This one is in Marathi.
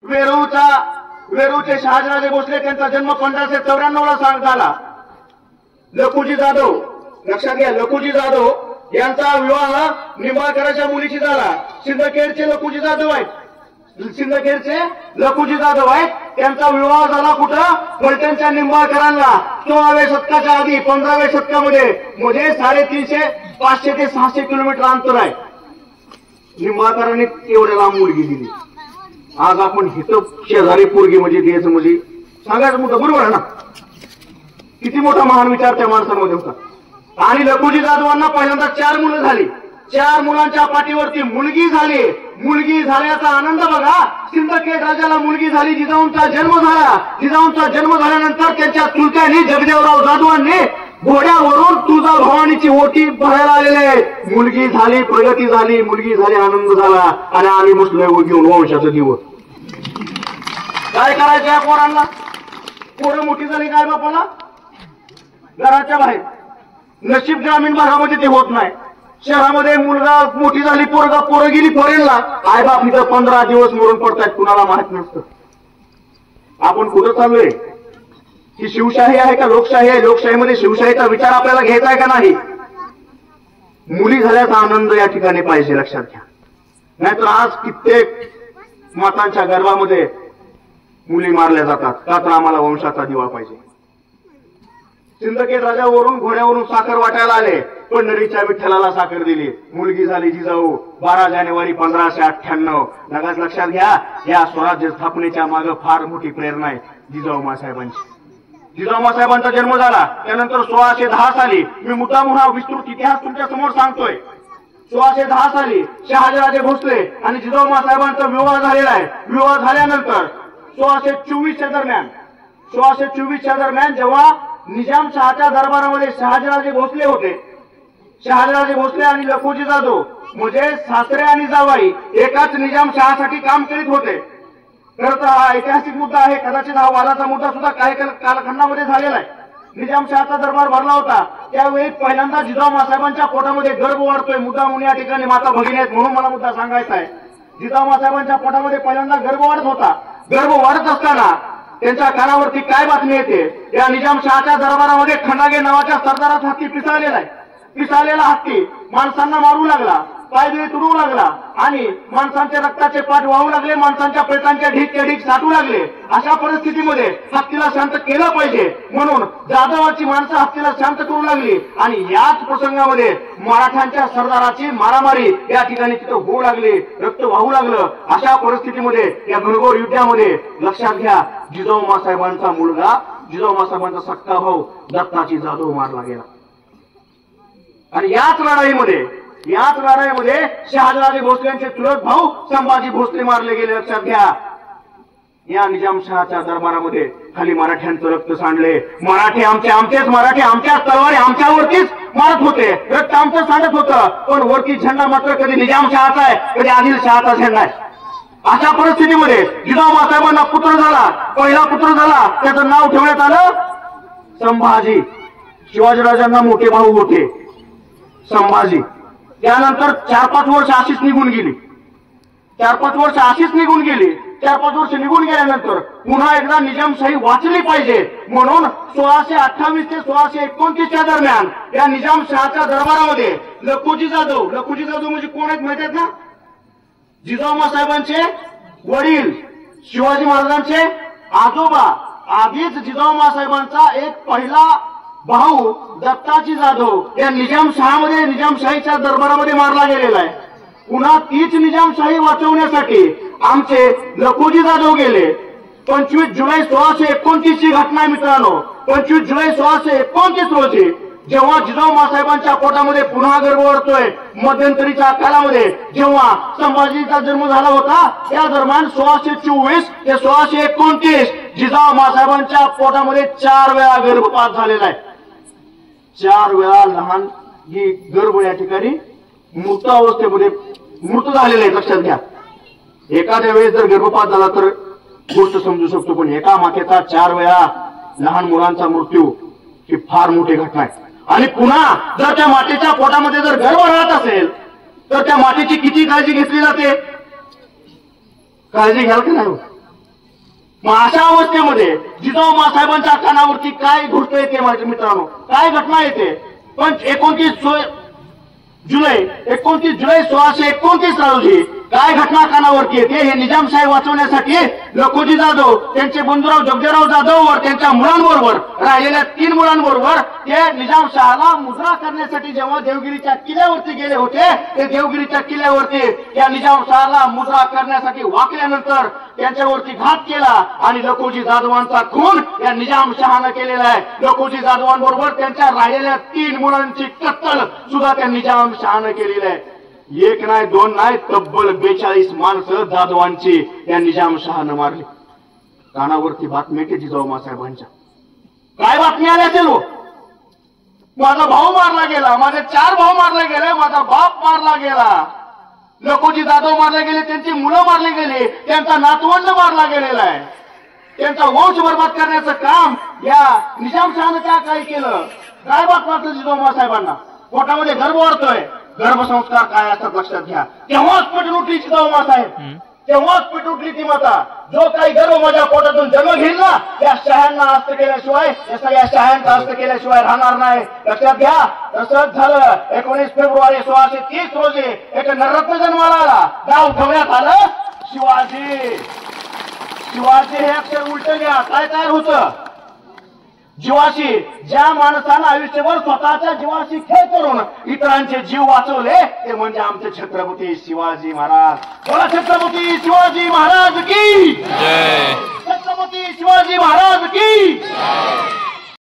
वेरूळचे शहाजीराजे भोसले त्यांचा जन्म 1594 झाला. लखुजी जाधव, लक्षात घ्या, लखुजी जाधव यांचा विवाह निंबाळकरांच्या मुलीशी झाला. सिंदखेडचे लखुजी जाधव आहेत, सिंदखेडचे लखुजी जाधव आहेत. त्यांचा विवाह झाला कुठं? फलटणच्या निंबाळकरांना 16व्या शतकाच्या आधी 15व्या शतकामध्ये. म्हणजे 350 500 ते 600 किलोमीटर अंतर आहे. निंबाळकरांनी एवढ्या लांब मुलगी दिली. आज आपण हिथं शेजारी पोरगी म्हणजे द्यायचं म्हणजे सांगायचं मोठं, बरोबर आहे ना? किती मोठा महान विचार त्या माणसांमध्ये होता. आणि लखुजी जाधवांना पहिल्यांदा 4 मुलं झाली. 4 मुलांच्या पाठीवरती मुलगी झाली. मुलगी झाल्याचा आनंद बघा. सिंदखेड राजाला मुलगी झाली, जिजाऊंचा जन्म झाला. जिजाऊंचा जन्म झाल्यानंतर त्यांच्या चुलत्यांनी जगदेवराव जाधवांनी घोड्यावरून तुळजाभवानीची ओटी भरायला आलेले. मुलगी झाली, प्रगती झाली, मुलगी झाली, आनंद झाला. आणि आम्ही मुस्लिम घेऊन वंशाचा दिवस. काय करायचं या पोरांना? पोरं मोठी झाली काय बापाला? घराच्या बाहेर. नशीब ग्रामीण भागामध्ये ते होत नाही. शहरामध्ये मुलगा मोठी झाली, पोरं गेली फॉरेनला, आई बाप इथं 15 दिवस मरून पडतायत, कुणाला माहित नसतं. आपण कुठं चाललोय? ही शिवशाही आहे का लोकशाही आहे? लोकशाहीमध्ये शिवशाहीचा विचार आपल्याला घ्यायचा आहे का नाही? मुली झाल्याचा आनंद या ठिकाणी पाहिजे, लक्षात घ्या. नाहीतर आज कित्येक मातांच्या गर्भामध्ये मुली मारल्या जातात का? तर आम्हाला वंशाचा दिवा पाहिजे. सिंदखेड राजावरून घोड्यावरून साखर वाटायला आले, पंढरीच्या विठ्ठलाला साखर दिली. मुलगी झाली जिजाऊ. 12 जानेवारी 1598. लगाच लक्षात घ्या, या स्वराज्य स्थापनेच्या मागे फार मोठी प्रेरणा आहे जिजाऊ मासाहेबांची. जिजाऊ मासाहेबांचा जन्म झाला त्यानंतर 1610 साली, मी मुद्दाम हा विस्तृत इतिहास तुमच्या समोर सांगतोय. 1610 साली शहाजीराजे भोसले आणि जिजाऊ मासाहेबांचा विवाह झालेला आहे. विवाह झाल्यानंतर 1624च्या दरम्यान जेव्हा निजामशहाच्या दरबारामध्ये शहाजीराजे भोसले होते, शहाजीराजे भोसले आणि लखुजी जाधव म्हणजे सासरे आणि जावाई एकाच निजामशहासाठी काम करीत होते. खरं तर हा ऐतिहासिक मुद्दा आहे. कदाचित हा वादाचा मुद्दा सुद्धा काही कालखंडामध्ये झालेला आहे. निजामशहाचा दरबार भरला होता त्यावेळी पहिल्यांदा जिजाऊ मासाहेबांच्या पोटामध्ये गर्भ वाढतोय. मुद्दा म्हणून या ठिकाणी माता भगिनी आहेत म्हणून मला मुद्दा सांगायचा आहे. जिजाऊ मासाहेबांच्या पोटामध्ये पहिल्यांदा गर्भ वाढत होता. गर्भ वाढत असताना त्यांच्या कानावरती काय बातमी येते? या निजामशहाच्या दरबारामध्ये खंडागे नावाच्या सरदाराचा हत्ती पिसाळलेला आहे. पिसाळलेला हत्ती माणसांना मारू लागला, पायदळी तुडवू लागला आणि माणसांच्या रक्ताचे पाठ वाहू लागले. माणसांच्या प्रेतांच्या ढीक साठू लागले. अशा परिस्थितीमध्ये हत्तीला शांत केलं पाहिजे म्हणून जाधवाची माणसं हत्तीला शांत करू लागली. आणि याच प्रसंगामध्ये मराठ्यांच्या सरदाराची मारामारी या ठिकाणी तिथं होऊ लागली, रक्त वाहू लागलं. अशा परिस्थितीमध्ये या घनघोर युद्धामध्ये लक्षात घ्या, जिजाऊ मासाहेबांचा मुलगा, जिजाऊ मासाहेबांचा सक्का भाऊ दत्ताजी जाधव मारला गेला. आणि याच लढाईमध्ये शहाजीराजे भोसलेंचे चुलत भाऊ संभाजी भोसले मारले गेले. लक्षात घ्या, या निजामशहाच्या दरबारामध्ये खाली मराठ्यांचं रक्त सांडले. मराठी आमचेच मराठी आमच्याच तलवारी आमच्यावरतीच मारत होते, रक्त आमचं सांडत होतं. पण वरती झेंडा मात्र कधी निजामशहाचा आहे, कधी आदिलशहाचा झेंडा आहे. अशा परिस्थितीमध्ये जिजाऊ मासाहेबांना पुत्र झाला, पहिला पुत्र झाला. त्याचं नाव ठेवण्यात आलं संभाजी. शिवाजीराजांना मोठे भाऊ होते संभाजी. त्यानंतर 4-5 वर्ष अशीच निघून गेली. 4-5 वर्ष निघून गेल्यानंतर पुन्हा एकदा निजामशाही वाचली पाहिजे म्हणून 1628 ते 1629च्या दरम्यान या निजामशहाच्या दरबारामध्ये लखुजी जाधव म्हणजे कोण आहेत माहिती आहेत ना? जिजाऊ मासाहेबांचे वडील, शिवाजी महाराजांचे आजोबा. आधीच जिजाऊ मासाहेबांचा एक पहिला भाऊ दत्ताजी जाधव या निजामशाहीच्या दरबारामध्ये मारला गेलेला आहे. पुन्हा तीच निजामशाही वाचवण्यासाठी आमचे लखुजी जाधव गेले. 25 जुलै 1629 ची घटना आहे मित्रांनो. 25 जुलै 1629 रोजी जेव्हा जिजाऊ मासाहेबांच्या पोटामध्ये पुन्हा गर्भ वाढतोय, मध्यंतरीच्या काळामध्ये जेव्हा संभाजीचा जन्म झाला होता त्या दरम्यान 1624 ते 1629 जिजाऊ मासाहेबांच्या पोटामध्ये 4 वेळा गर्भपात झालेला आहे. 4 वेळा लहान ही गर्भ या ठिकाणी मृत अवस्थेमध्ये मृत झालेले आहे. लक्षात घ्या, एखाद्या वेळेस जर गर्भपात झाला तर गोष्ट समजू शकतो, पण एका मातेचा 4 वेळा लहान मुलांचा मृत्यू ही फार मोठी घटना आहे. आणि पुन्हा जर त्या मातेच्या पोटामध्ये जर गर्भ राहत असेल तर त्या मातेची किती काळजी घेतली जाते? काळजी घ्याल की नाही? मग अशा अवस्थेमध्ये जिजाऊ मासाहेबांच्या कानावरती काय घुसतं येते माझ्या मित्रांनो, काय घटना येते. पण 29 जुलै 1629 रोजी काय घटना कानावरती येते. हे निजामशाही वाचवण्यासाठी लखोजी जाधव त्यांचे बंधुराव जगदेवराव जाधव व त्यांच्या मुलांबरोबर राहिलेल्या 3 मुलांबरोबर ते निजामशहाला मुजरा करण्यासाठी जेव्हा देवगिरीच्या किल्ल्यावरती गेले होते, ते देवगिरीच्या किल्ल्यावरती या निजामशहाला मुजरा करण्यासाठी वाकल्यानंतर त्यांच्यावरती घात केला आणि लखोजी जाधवांचा खून या निजामशहानं केलेला आहे. लखोजी जाधवांबरोबर त्यांच्या राहिलेल्या 3 मुलांची कत्तल सुद्धा त्या निजामशहानं केलेली आहे. 1 नाही 2 नाही, तब्बल 42 माणसं जाधवांची या निजामशहानं मारली. कानावरती बातमी येते जिजाऊ मासाहेबांच्या. काय बातमी आली असेल हो? माझा भाऊ मारला गेला, माझे 4 भाऊ मारले गेले, माझा बाप मारला गेला, लखोजी जाधव मारले गेले, त्यांची मुलं मारली गेली, त्यांचा नातवंड मारला गेलेला आहे. त्यांचा वंश बरबाद करण्याचं काम या निजामशहानं त्या काही केलं. काय बातमी जिजाऊ मासाहेबांना? पोटामध्ये गर्भ वाढतोय, गर्भसंस्कार काय असतात लक्षात घ्या. तेव्हाच पेटून उठली जिजाऊ मासाहेब, तेव्हाच पेटून उठली ती माता. जो काही गर्भ माझ्या पोटातून जन्म घेईल ना, या शहांना हस्त केल्याशिवाय, या सगळ्या शहांचा हस्त केल्याशिवाय राहणार नाही. लक्षात घ्या. तसंच झालं. 19 फेब्रुवारी 1630 रोजी एक नररत्न जन्माला आला. नाव ठेवण्यात आलं शिवाजी. शिवाजी हे अक्षर उलट घ्या. काय तयार होतं? जीवाशी. ज्या माणसानं आयुष्यभर स्वतःच्या जीवाशी खेळ करून इतरांचे जीव वाचवले ते म्हणजे आमचे छत्रपती शिवाजी महाराज. बोला छत्रपती शिवाजी महाराज की जय. छत्रपती शिवाजी महाराज की जय.